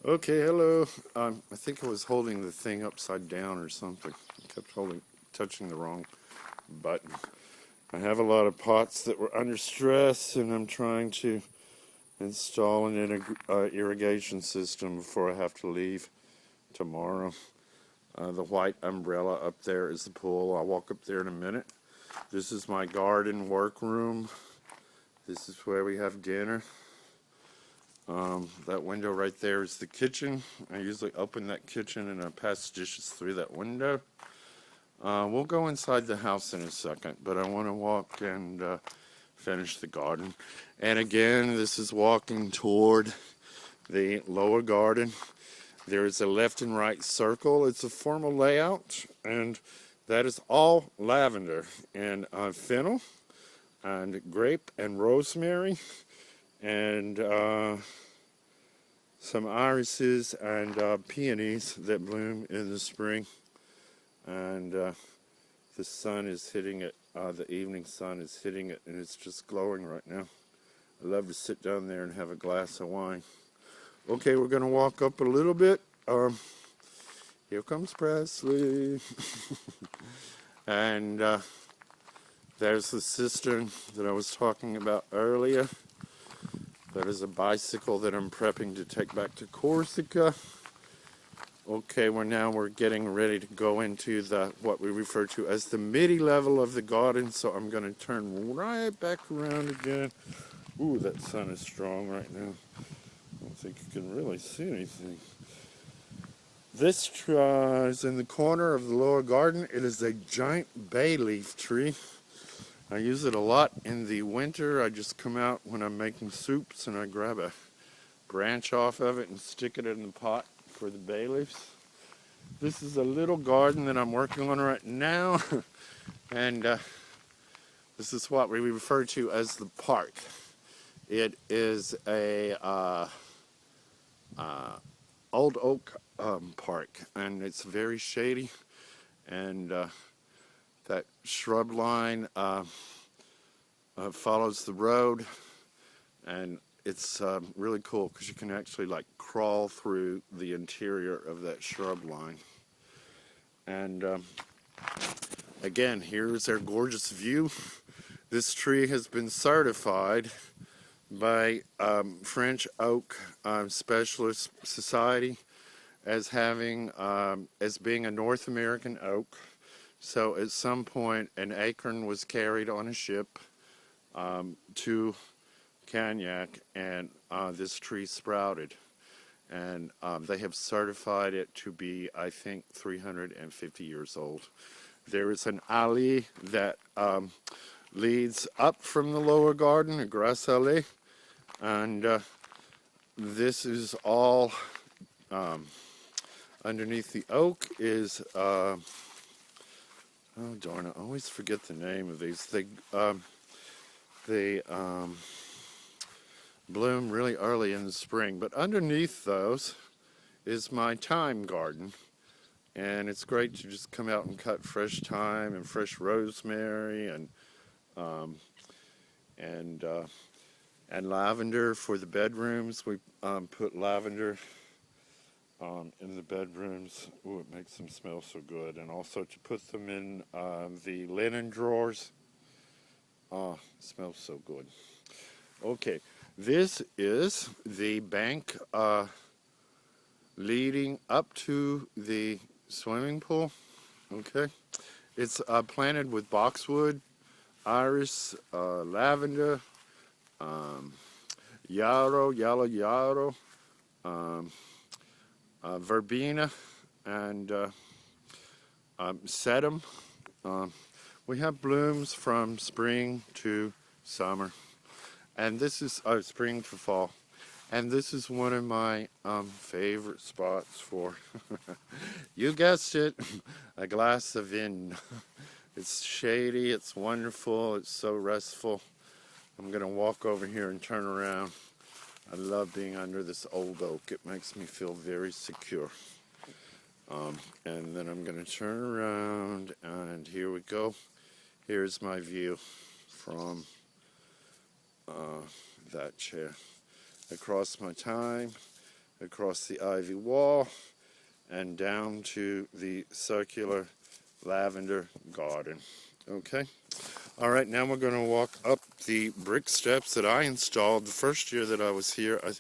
Okay, hello. I think I was holding the thing upside down or something. I kept touching the wrong button. I have a lot of pots that were under stress, and I'm trying to install an irrigation system before I have to leave tomorrow. The white umbrella up there is the pool. I'll walk up there in a minute. This is my garden workroom. This is where we have dinner. That window right there is the kitchen. I usually open that kitchen and I pass dishes through that window. We'll go inside the house in a second, but I want to walk and finish the garden. And again, this is walking toward the lower garden. There is a left and right circle. It's a formal layout, and that is all lavender and fennel and grape and rosemary and some irises and peonies that bloom in the spring. And the sun is hitting it. The evening sun is hitting it, and it's just glowing right now. I love to sit down there and have a glass of wine. Okay, we're going to walk up a little bit. Here comes Presley. And there's the cistern that I was talking about earlier. That is a bicycle that I'm prepping to take back to Corsica. Okay, we're getting ready to go into what we refer to as the midi level of the garden. So I'm going to turn right back around again. Ooh, that sun is strong right now. I don't think you can really see anything. This tree is in the corner of the lower garden. It is a giant bay leaf tree. I use it a lot in the winter. I just come out when I'm making soups and I grab a branch off of it and stick it in the pot for the bay leaves. This is a little garden that I'm working on right now. And this is what we refer to as the park. It is a old oak park, and it's very shady, and that shrub line follows the road, and it's really cool because you can actually like crawl through the interior of that shrub line. And again, here's our gorgeous view. This tree has been certified by French Oak Specialist Society as being a North American oak. So at some point, an acorn was carried on a ship to Cagnac, and this tree sprouted. And they have certified it to be, I think, 350 years old. There is an alley that leads up from the lower garden, a grass alley, and this is all underneath the oak is oh darn, I always forget the name of these. They bloom really early in the spring, but underneath those is my thyme garden, and it's great to just come out and cut fresh thyme and fresh rosemary and lavender for the bedrooms. We put lavender in the bedrooms. Ooh, it makes them smell so good. And also to put them in the linen drawers. Oh, it smells so good. Okay, this is the bank leading up to the swimming pool. Okay, it's planted with boxwood, iris, lavender, yellow yarrow, verbena, and sedum. We have blooms from spring to summer, and this is spring to fall. And this is one of my favorite spots for, you guessed it, a glass of vin. It's shady, it's wonderful, it's so restful. I'm going to walk over here and turn around. I love being under this old oak. It makes me feel very secure. And then I'm going to turn around, and here we go. Here's my view from that chair. Across my thyme, across the ivy wall and down to the circular lavender garden. Okay? Alright, now we're going to walk up the brick steps that I installed the first year that I was here. I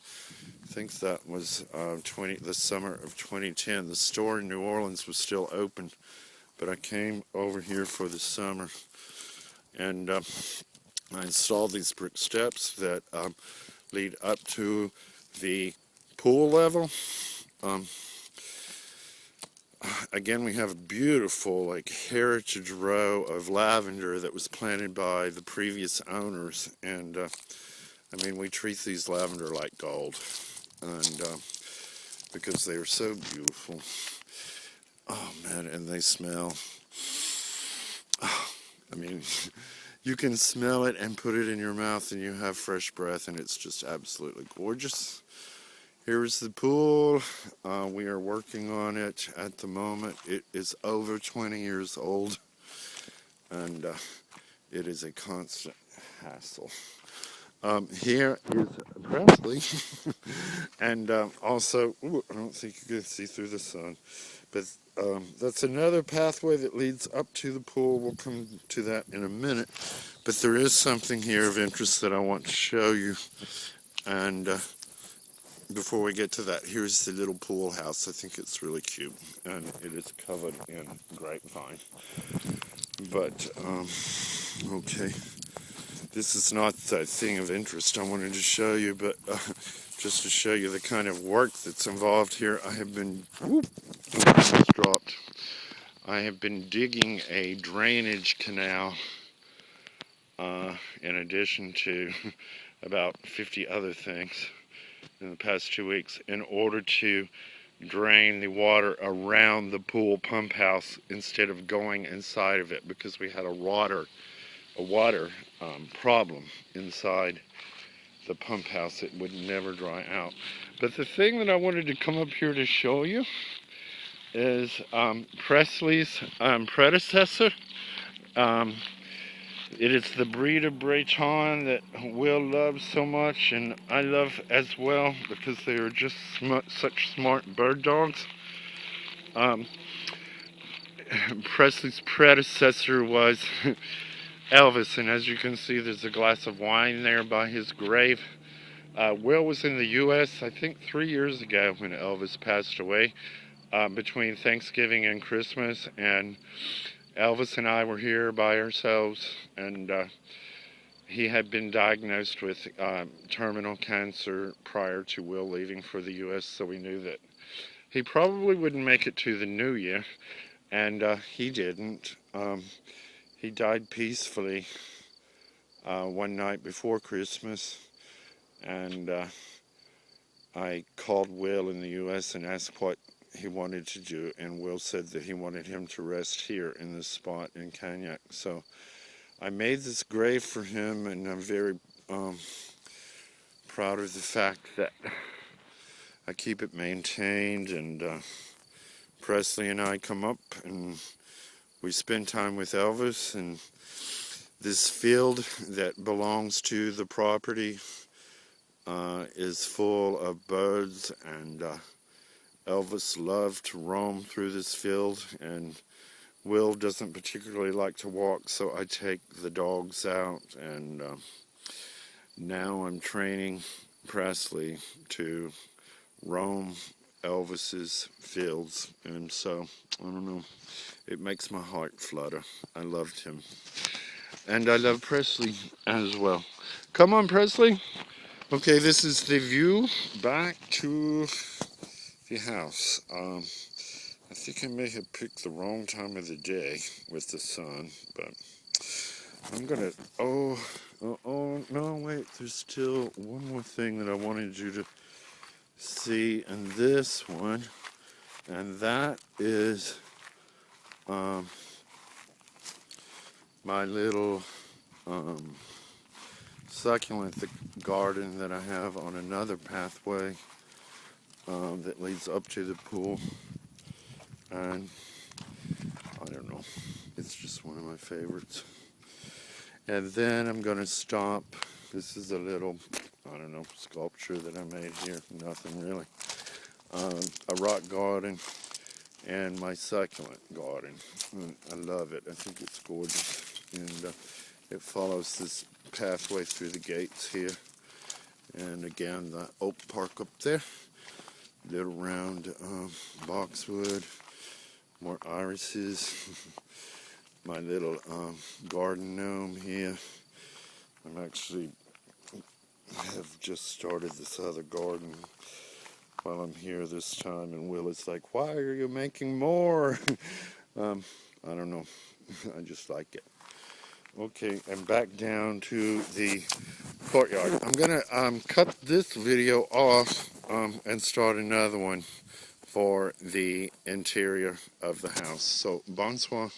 think that was the summer of 2010. The store in New Orleans was still open, but I came over here for the summer, and I installed these brick steps that lead up to the pool level. Again, we have a beautiful heritage row of lavender that was planted by the previous owners, and I mean, we treat these lavender like gold, and because they are so beautiful. Oh man, and they smell. I mean, you can smell it and put it in your mouth and you have fresh breath, and it's just absolutely gorgeous. Here's the pool. We are working on it at the moment. It is over 20 years old, and it is a constant hassle. Here is Presley, and also, ooh, I don't think you can see through the sun, but that's another pathway that leads up to the pool. We'll come to that in a minute, but there is something here of interest that I want to show you, and before we get to that, here's the little pool house. I think it's really cute, and it is covered in grapevine. But, okay, this is not the thing of interest I wanted to show you, but just to show you the kind of work that's involved here, I have been, dropped. I have been digging a drainage canal, in addition to about 50 other things in the past 2 weeks, in order to drain the water around the pool pump house instead of going inside of it, because we had a water problem inside the pump house. It would never dry out. But the thing that I wanted to come up here to show you is Presley's predecessor. It is the breed of Breton that Will loves so much, and I love as well, because they are just such smart bird dogs. Presley's predecessor was Elvis, and as you can see, there's a glass of wine there by his grave. Will was in the U.S., I think 3 years ago when Elvis passed away, between Thanksgiving and Christmas, and Elvis and I were here by ourselves, and he had been diagnosed with terminal cancer prior to Will leaving for the U.S., so we knew that he probably wouldn't make it to the new year, and he didn't. He died peacefully one night before Christmas, and I called Will in the U.S. and asked what he wanted to do, and Will said that he wanted him to rest here in this spot in Cagnac. So I made this grave for him, and I'm very proud of the fact that I keep it maintained, and Presley and I come up and we spend time with Elvis, and this field that belongs to the property is full of birds, and Elvis loved to roam through this field, and Will doesn't particularly like to walk, so I take the dogs out, and now I'm training Presley to roam Elvis's fields, and so, I don't know, it makes my heart flutter. I loved him, and I love Presley as well. Come on, Presley. Okay, this is the view back to the house. I think I may have picked the wrong time of the day with the sun, but I'm gonna, oh, no, wait, there's still one more thing that I wanted you to see in this one, and that is my little succulent garden that I have on another pathway that leads up to the pool, and I don't know, it's just one of my favorites. And then I'm going to stop. This is a little, I don't know, sculpture that I made here. Nothing really. a rock garden, and my succulent garden. And I love it. I think it's gorgeous. And it follows this pathway through the gates here. And again, the oak park up there. Little round boxwood. More irises. My little garden gnome here. I'm actually have just started this other garden while I'm here this time, and Will is like, "Why are you making more?" I don't know. I just like it. Okay, and back down to the courtyard. I'm gonna cut this video off and start another one for the interior of the house. So, bonsoir.